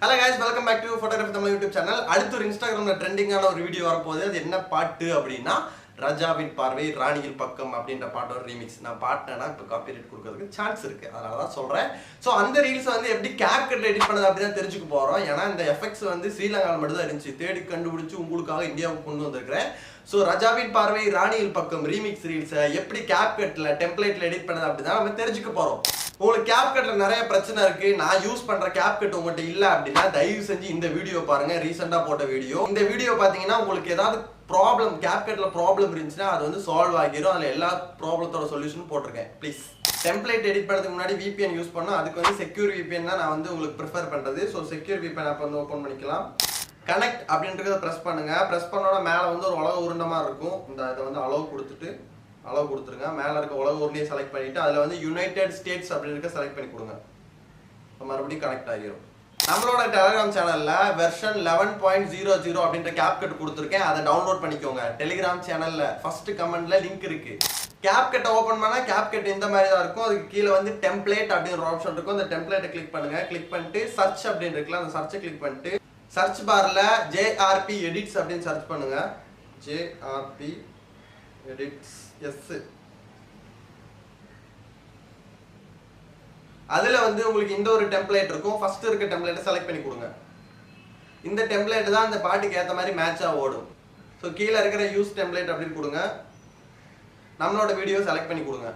Hello guys, welcome back to Photography Tamil YouTube channel. அடுத்து ஒரு இன்ஸ்டாகிராம்ல ட்ரெண்டிங்கான ஒரு வீடியோ வரப்போகுது. அது என்ன பாட்டு அப்படின்னா ராஜாவின் பார்வை ராணியின் பக்கம் அப்படின்ற பாட்டோட ரீமிக்ஸ். நான் பாட்டேன்னா இப்போ காப்பிரைட் கொடுக்கறதுக்கு சான்ஸ் இருக்கு, அதனால தான் சொல்றேன். ஸோ அந்த ரீல்ஸ் வந்து எப்படி கேப்கட்ல எடிட் பண்ணது அப்படி தான் தெரிஞ்சுக்க போறோம். ஏன்னா இந்த எஃபெக்ட்ஸ் வந்து ஸ்ரீலங்காவில் மட்டும் தான் இருந்துச்சு, தேடி கண்டுபிடிச்சு உங்களுக்காக இந்தியாவுக்கு கொண்டு வந்திருக்கிறேன். ஸோ ராஜாவின் பார்வை ராணியின் பக்கம் ரீமிக்ஸ் ரீல்ஸை எப்படி கேப்கட்ல டெம்ப்ளேட்ல எடிட் பண்ணது அப்படி தான் நம்ம தெரிஞ்சுக்க போறோம். உங்களுக்கு கேப்கட்ல நிறைய பிரச்சனை இருக்கு, நான் யூஸ் பண்ற கேப்கட் உங்கள்கிட்ட இல்ல அப்படின்னா தயவு செஞ்சு இந்த வீடியோ பாருங்க. ரீசெண்டா போட்ட வீடியோ. இந்த வீடியோ பாத்தீங்கன்னா உங்களுக்கு ஏதாவது ப்ராப்ளம் கேப்கட்ல ப்ராப்ளம் இருந்துச்சுன்னா அது வந்து சால்வ் ஆகிரும். அதுல எல்லா ப்ராப்ளத்தோட சொல்யூஷன் போட்டிருக்கேன். ப்ளீஸ் டெம்ப்ளேட் எடிட் பண்ணதுக்கு முன்னாடி VPN யூஸ் பண்ணா அதுக்கு வந்து செக்யூர் VPN தான் நான் வந்து உங்களுக்கு ப்ரிஃபர் பண்றது. ஸோ செக்யூர் VPN ஆப் வந்து ஓப்பன் பண்ணிக்கலாம். கனெக்ட் அப்படின்றத ப்ரெஸ் பண்ணுங்க. ப்ரெஸ் பண்ணோட மேல வந்து ஒரு உலக உருண்டமா இருக்கும். இந்த இதை வந்து அலோவ் கொடுத்துட்டு அலோவ் கொடுத்துருங்க. மேலே இருக்க உலக உருண்டையை செலக்ட் பண்ணிட்டு அதில் வந்து யுனைடெட் ஸ்டேட்ஸ் அப்படின்னு செலக்ட் பண்ணி கொடுங்க. மறுபடியும் கனெக்ட் ஆகிரும். நம்மளோட டெலிகிராம் சேனல்ல வெர்ஷன் 11.00 அப்படின்ற கேப்கட் கொடுத்துருக்கேன், அதை டவுன்லோட் பண்ணிக்கோங்க. டெலிகிராம் சேனல்ல ஃபர்ஸ்ட் கமெண்ட்ல லிங்க் இருக்கு. கேப்கட்டை ஓப்பன் பண்ணா கேப்கட் இந்த மாதிரி தான் இருக்கும். அதுக்கு கீழே வந்து டெம்ப்ளேட் அப்படின்ற ஒரு ஆப்ஷன் இருக்கும். அந்த டெம்ப்ளேட்டை கிளிக் பண்ணுங்க. கிளிக் பண்ணிட்டு சர்ச் அப்படின்னு இருக்குல்ல, அந்த சர்ச்சை கிளிக் பண்ணிட்டு சர்ச் பார்ல JRP எடிட்ஸ் அப்படின்னு சர்ச் பண்ணுங்க. JRP edits S. அதுல வந்து உங்களுக்கு இந்த ஒரு டெம்ப்ளேட் இருக்கும். ஃபர்ஸ்ட் இருக்க டெம்ப்ளேட்டை செலக்ட் பண்ணி கொடுங்க. இந்த டெம்ப்ளேட் தான் இந்த பாட்டுக்கு ஏற்ற மாதிரி மேட்சா ஓடும். ஸோ கீழே இருக்கிற யூஸ் டெம்ப்ளேட் அப்படின்னு கொடுங்க. நம்மளோட வீடியோ செலக்ட் பண்ணி கொடுங்க.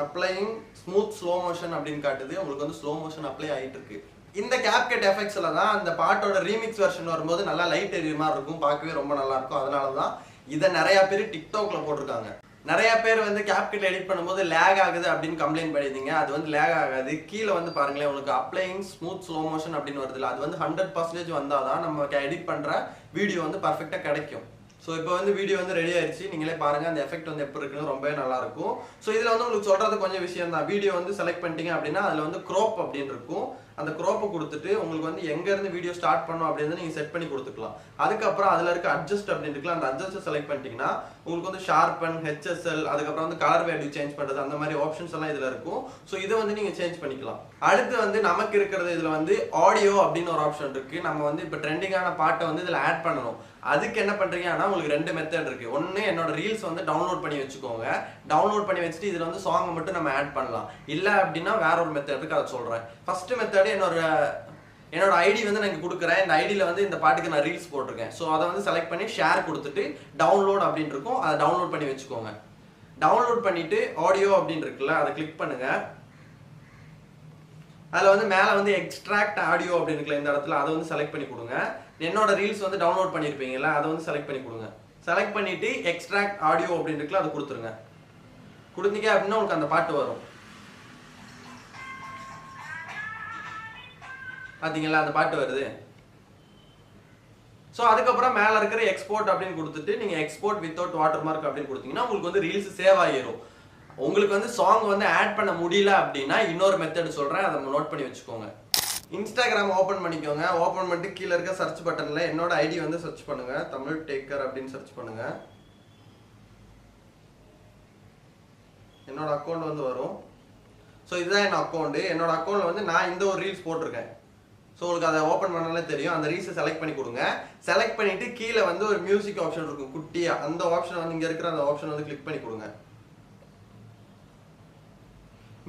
அப்ளையிங் ஸ்மூத் ஸ்லோ மோஷன் அப்படின்னு காட்டுது. உங்களுக்கு வந்து ஸ்லோ மோஷன் அப்ளை ஆகிட்டு இருக்கு. இந்த கேப்கட் எஃபெக்ட்ஸ்ல தான் அந்த பாட்டோட ரீமிக்ஸ் வெர்ஷன் வரும்போது நல்லா லைட் எரிய மாதிரி இருக்கும், பார்க்கவே ரொம்ப நல்லா இருக்கும். அதனால தான் இதை நிறைய பேர் டிக்டாக்ல போட்டிருக்காங்க. நிறைய பேர் வந்து கேப்கட் எடிட் பண்ணும்போது லேக் ஆகுது அப்படின்னு கம்ப்ளைண்ட் பண்ணியிருந்தீங்க. அது வந்து லேக் ஆகாது. கீழே வந்து பாருங்களேன், உங்களுக்கு அப்ளையிங் ஸ்மூத் ஸ்லோ மோஷன் அப்படின்னு வருதுல, அது வந்து 100% வந்தாதான் நம்ம எடிட் பண்ற வீடியோ வந்து பர்ஃபெக்டா கிடைக்கும். ஸோ இப்போ வந்து வீடியோ வந்து ரெடி ஆயிடுச்சு. நீங்களே பாருங்க அந்த எஃபெக்ட் வந்து எப்படி இருக்குன்னு ரொம்பவே நல்லா இருக்கும். ஸோ இதில் வந்து உங்களுக்கு சொல்றது கொஞ்சம் விஷயம் தான். வீடியோ வந்து செலக்ட் பண்ணிட்டீங்க அப்படின்னா அதில் வந்து க்ரோப் அப்படின்னு இருக்கும். அந்த க்ரோப்பை கொடுத்துட்டு உங்களுக்கு வந்து எங்கேருந்து வீடியோ ஸ்டார்ட் பண்ணணும் அப்படின்னு நீங்கள் செட் பண்ணி கொடுத்துக்கலாம். அதுக்கப்புறம் அதில் இருக்க அட்ஜஸ்ட் அப்படின்னு இருக்குல்ல, அந்த அட்ஜஸ்ட்டை செலக்ட் பண்ணிட்டீங்கன்னா உங்களுக்கு வந்து ஷார்பன், HSL, அதுக்கப்புறம் வந்து கலர் வேல்யூ சேஞ்ச் பண்ணுறது, அந்த மாதிரி ஆப்ஷன்ஸ் எல்லாம் இதில் இருக்கும். ஸோ இதை வந்து நீங்கள் சேஞ்ச் பண்ணிக்கலாம். அடுத்து வந்து நமக்கு இருக்கிறது இதில் வந்து ஆடியோ அப்படின்னு ஒரு ஆப்ஷன் இருக்கு. நம்ம வந்து இப்போ ட்ரெண்டிங்கான பாட்டை வந்து இதில் ஆட் பண்ணணும். அதுக்கு என்ன பண்றீங்கன்னா உங்களுக்கு ரெண்டு மெத்தட் இருக்கு. ஒன்னு, என்னோட ரீல்ஸ் வந்து டவுன்லோட் பண்ணி வச்சுக்கோங்க. டவுன்லோட் பண்ணி வச்சுட்டு இதுல வந்து சாங் மட்டும் நம்ம ஆட் பண்ணலாம். இல்ல அப்படின்னா வேற ஒரு மெத்தட் இருக்கு, அதை சொல்றேன். ஃபர்ஸ்ட் மெத்தட், என்னோட ஐடி வந்து நான் கொடுக்குறேன். இந்த ஐடியில வந்து இந்த பாட்டுக்கு நான் ரீல்ஸ் போட்டிருக்கேன். ஸோ அதை வந்து செலக்ட் பண்ணி ஷேர் கொடுத்துட்டு டவுன்லோட் அப்படின்னு இருக்கும், அதை டவுன்லோட் பண்ணி வச்சுக்கோங்க. டவுன்லோட் பண்ணிட்டு ஆடியோ அப்படின்னு இருக்குல்ல, அதை கிளிக் பண்ணுங்க. அதில் வந்து மேலே வந்து எக்ஸ்ட்ராக்ட் ஆடியோ அப்படின்னு இருக்குல்ல, இந்த இடத்துல அதை வந்து செலக்ட் பண்ணி கொடுங்க. என்னோட ரீல்ஸ் வந்து டவுன்லோட் பண்ணியிருப்பீங்கல்ல, அதை வந்து செலக்ட் பண்ணி கொடுங்க. செலக்ட் பண்ணிட்டு எக்ஸ்ட்ராக்ட் ஆடியோ அப்படின்னு இருக்குல்ல, அதை கொடுத்துருங்க. கொடுத்தீங்க அப்படின்னா உங்களுக்கு அந்த பாட்டு வரும். பார்த்தீங்களா, அந்த பாட்டு வருது. ஸோ அதுக்கப்புறம் மேலே இருக்கிற எக்ஸ்போர்ட் அப்படின்னு கொடுத்துட்டு நீங்கள் எக்ஸ்போர்ட் வித்தவுட் வாட்டர் மார்க் அப்படின்னு கொடுத்தீங்கன்னா உங்களுக்கு வந்து ரீல்ஸ் சேவ் ஆகிரும். உங்களுக்கு வந்து சாங் வந்து ஆட் பண்ண முடியல அப்படின்னா இன்னொரு மெத்தட் சொல்கிறேன், அதை நோட் பண்ணி வச்சுக்கோங்க. இன்ஸ்டாகிராம் ஓப்பன் பண்ணிக்கோங்க. ஓப்பன் பண்ணிட்டு கீழே இருக்க சர்ச் பட்டனில் என்னோட ஐடி வந்து சர்ச் பண்ணுங்க. தமிழ் டேக்கர் அப்படின்னு சர்ச் பண்ணுங்க. என்னோட அக்கௌண்ட் வந்து வரும். ஸோ இதுதான் என் அக்கௌண்ட். என்னோட அக்கௌண்ட்ல வந்து நான் இந்த ஒரு ரீல்ஸ் போட்டிருக்கேன். ஸோ உங்களுக்கு அதை ஓப்பன் பண்ணாலே தெரியும். அந்த ரீல்ஸை செலக்ட் பண்ணி கொடுங்க. செலக்ட் பண்ணிட்டு கீழே வந்து ஒரு மியூசிக் ஆப்ஷன் இருக்கும் குட்டியா, அந்த ஆப்ஷன் வந்து இங்கே இருக்கிற அந்த ஆப்ஷன் வந்து கிளிக் பண்ணி கொடுங்க.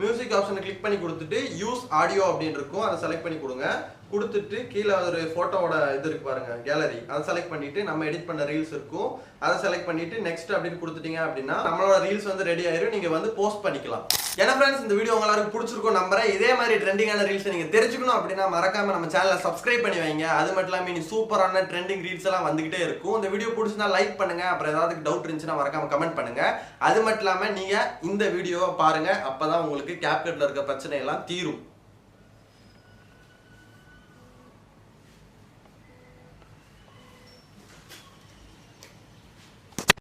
மியூசிக் ஆப்ஷனை கிளிக் பண்ணி கொடுத்துட்டு யூஸ் ஆடியோ அப்படின்னு இருக்கும், அதை செலக்ட் பண்ணி கொடுங்க. கொடுத்துட்டு கீழே ஒரு போட்டோவோட இது இருக்கு பாருங்க, கேலரி, அதை செலக்ட் பண்ணிட்டு நம்ம எடிட் பண்ண ரீல்ஸ் இருக்கும், அதை செலக்ட் பண்ணிட்டு நெக்ஸ்ட் அப்படின்னு கொடுத்துட்டீங்க அப்படின்னா நம்மளோட ரீல்ஸ் வந்து ரெடி ஆயிரும். நீங்க வந்து போஸ்ட் பண்ணிக்கலாம். ஏன்னா ஃப்ரெண்ட்ஸ், இந்த வீடியோ உங்களுக்கு பிடிச்சிருக்கும் நம்புறேன். இதே மாதிரி ட்ரெண்டிங்கான ரீல்ஸ் நீங்க தெரிஞ்சுக்கணும் அப்படின்னா மறக்காம நம்ம சேனலை சப்ஸ்கிரைப் பண்ணி வைங்க. அது மட்டும் இல்லாம இனி சூப்பரான ட்ரெண்டிங் ரீல்ஸ் எல்லாம் வந்துகிட்டே இருக்கும். இந்த வீடியோ பிடிச்சிருந்தா லைக் பண்ணுங்க. அப்புறம் ஏதாவது டவுட் இருந்துச்சுன்னா மறக்காம கமெண்ட் பண்ணுங்க. அது மட்டும் இல்லாம நீங்க இந்த வீடியோவை பாருங்க, அப்பதான் உங்களுக்கு கேப்கட்ல இருக்க பிரச்சனை எல்லாம் தீரும்.